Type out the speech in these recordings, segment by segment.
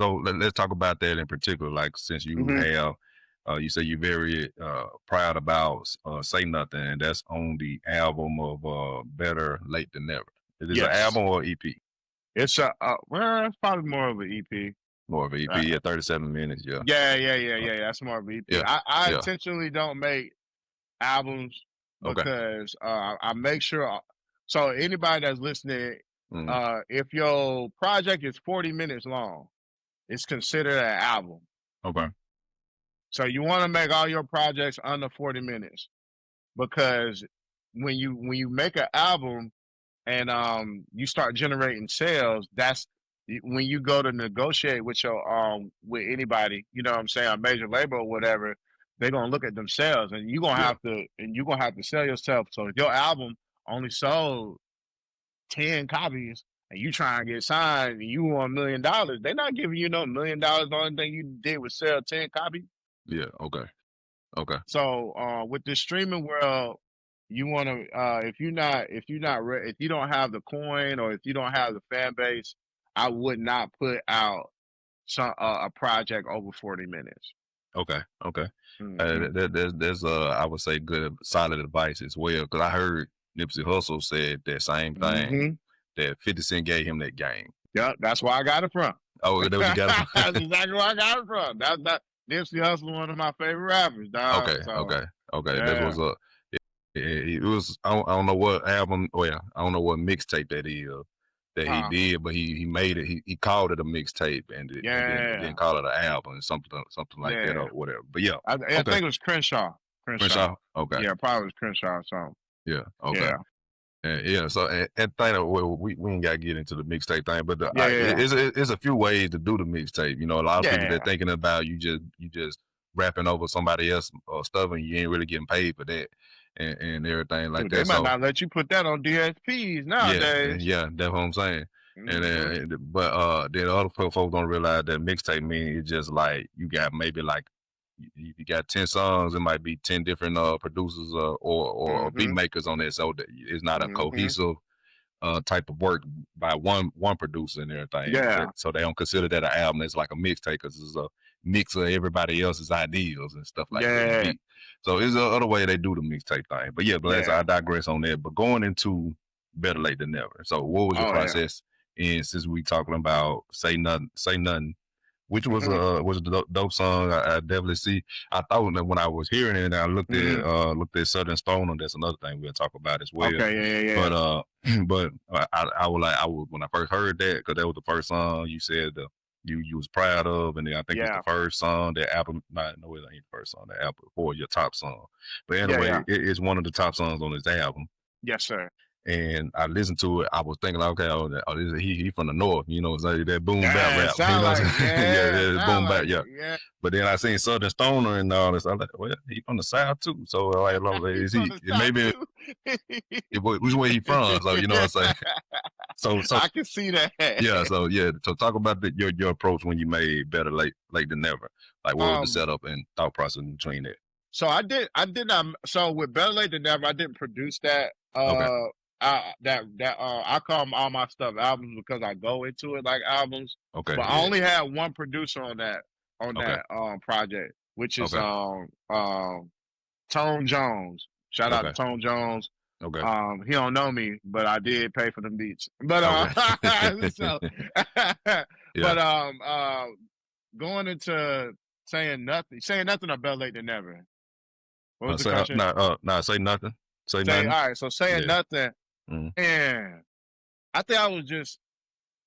So let's talk about that in particular. Like since you Hmm. have, you say you're very proud about "Say Nothing," and that's on the album of "Better Late Than Never." It is an Yes, album or EP? it's a well, it's probably more of an EP. More of an Uh, EP at 37 minutes. Yeah. Uh, yeah. That's more of an EP. yeah. I Yeah. intentionally don't make albums Okay. because I make sure. So anybody that's listening, Mm, if your project is 40 minutes long, it's considered an album. okay. So you want to make all your projects under 40 minutes because when you make an album and you start generating sales, that's when you go to negotiate with your with anybody, you know what I'm saying, a major label or whatever, they're gonna look at themselves and Yeah. you're gonna have to sell yourself. So if your album only sold 10 copies and you try and get signed and you want $1 million, they're not giving you no $1 million. The only thing you did was sell 10 copies. Yeah. Okay. Okay. So with the streaming world, you want to if you don't have the coin or if you don't have the fan base, I would not put out a project over 40 minutes. Okay. Okay. Hmm. There's I would say good solid advice as well because I heard Nipsey Hussle said that same thing Hmm. that 50 Cent gave him that game. Yep, that's where I got it from. Oh, that was you got That's it. exactly where I got it from. That Nipsey Hussle, one of my favorite rappers, dog. Okay. So Okay. Okay. That yeah. was it was I don't know what album. Oh yeah, I don't know what mixtape that is that he Huh. did, but he made it. He called it a mixtape and then Yeah. didn't call it an album, something like that or Yeah. whatever. But yeah. I Okay. think it was Crenshaw. Crenshaw. Crenshaw. Okay. Yeah, probably was Crenshaw. So Yeah. Okay. yeah. Yeah, so and thing well, we ain't got to get into the mixtape thing, but Yeah. Yeah. it's a few ways to do the mixtape. You know, a lot of people they're Yeah. thinking about you just rapping over somebody else or stuff, and you ain't really getting paid for that and everything like Dude, they that. might So not let you put that on DSPs nowadays. yeah, that's what I'm saying. And Hmm. but then other folks don't realize that mixtape means it's just like you got maybe like you got 10 songs, it might be 10 different producers or beat Hmm. makers on it, so that it's not a Hmm. cohesive type of work by one producer and everything. Yeah. So they don't consider that an album. It's like a mixtape because it's a mix of everybody else's ideas and stuff like that and Yeah. beat. So it's the other way they do the mixtape thing. But yeah, but I Yeah. digress on that. But going into Better Late Than Never. So what was your Oh yeah. process? And since we talking about Say Nothing, which Hmm. was a dope song. I definitely see. I thought that when I was hearing it, and I Hmm. looked at Southern Stoner. That's another thing we'll talk about as well. Okay. Yeah. But but I was like I was when I first heard that because that was the first song you said you was proud of, and then I think it's the Yeah. first song that Apple. Not, no, it ain't the first song that Apple or your top song. But Yeah. anyway, Yeah. it's one of the top songs on this album. Yes, sir. And I listened to it. I was thinking, like, okay, he from the north, you know, so that boom bap Yeah. rap, you Sound know, what like I'm it. saying? Yeah, Yeah. yeah, Sound boom like bap, yeah. it. Yeah. But then I seen Southern Stoner and all this. I'm like, well, he from the South too. So like, He is from he? the South Maybe too. which way he from? So you know what I'm saying. So I can see that. yeah, so yeah. So talk about your approach when you made Better Late Than Never. Like, what was the um. setup and thought process between that? So I did not. So with Better Late Than Never, I didn't produce that. Okay, I call all my stuff albums because I go into it like albums. okay, But I yeah, only had one producer on okay, that project, which is okay, Tone Jones. Shout out to okay, Tone Jones. okay, He don't know me, but I did pay for them beats. But okay. so Yeah. but going into saying nothing about Better Late Than Never. What was the Say question? say nothing. Say Say nothing. all right, so saying Yeah. nothing, Mm. and I think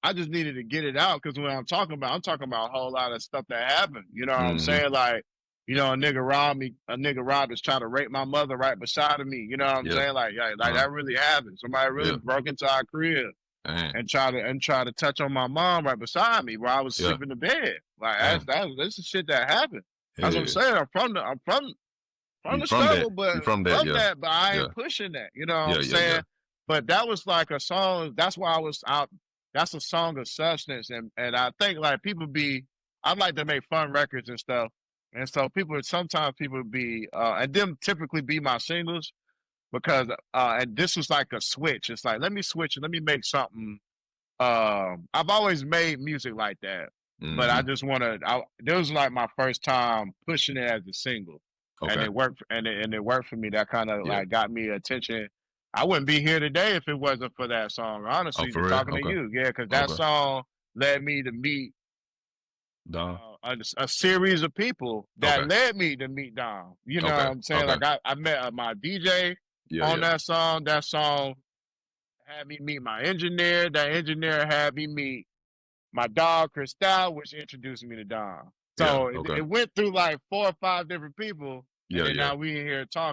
I just needed to get it out because when I'm talking about a whole lot of stuff that happened. You know what I'm Mhm. saying? Like, you know, a nigga robbed is trying to rape my mother right beside of me. You know what I'm Yeah. saying? Like, yeah, like Uh-huh. that really happened. Somebody really Yeah. broke into our crib Dang. and try to touch on my mom right beside me while I was Yeah. sleeping in the bed. Like Dang. that's the shit that happened. That's what I'm Yeah. saying. I'm from You the from that. struggle, You but from that, from yeah. that, but I Yeah. ain't pushing that. You know what Yeah, I'm yeah, yeah. saying? But that was like a song. That's why I was out. That's a song of substance, and I think like I like to make fun records and stuff, and so sometimes people be and them typically be my singles because and this was like a switch. It's like let me switch, let me make something. I've always made music like that. But I Mhm. just want to. This was like my first time pushing it as a single, and Okay. it worked. And it worked for me. That kind of Yeah. like got me attention. I wouldn't be here today if it wasn't for that song. Oh, Honestly, for just real? talking to Okay. you, yeah, because that Okay. song led me to meet Don. a series of people that Okay. led me to meet Dom. You know what Okay. I'm saying? Okay. Like I met my DJ Yeah, on yeah. that song. That song had me meet my engineer. That engineer had me meet my dog Cristal, which introduced me to Dom. Yeah. So Okay. it went through like 4 or 5 different people, and Yeah, then yeah. now we in here talking.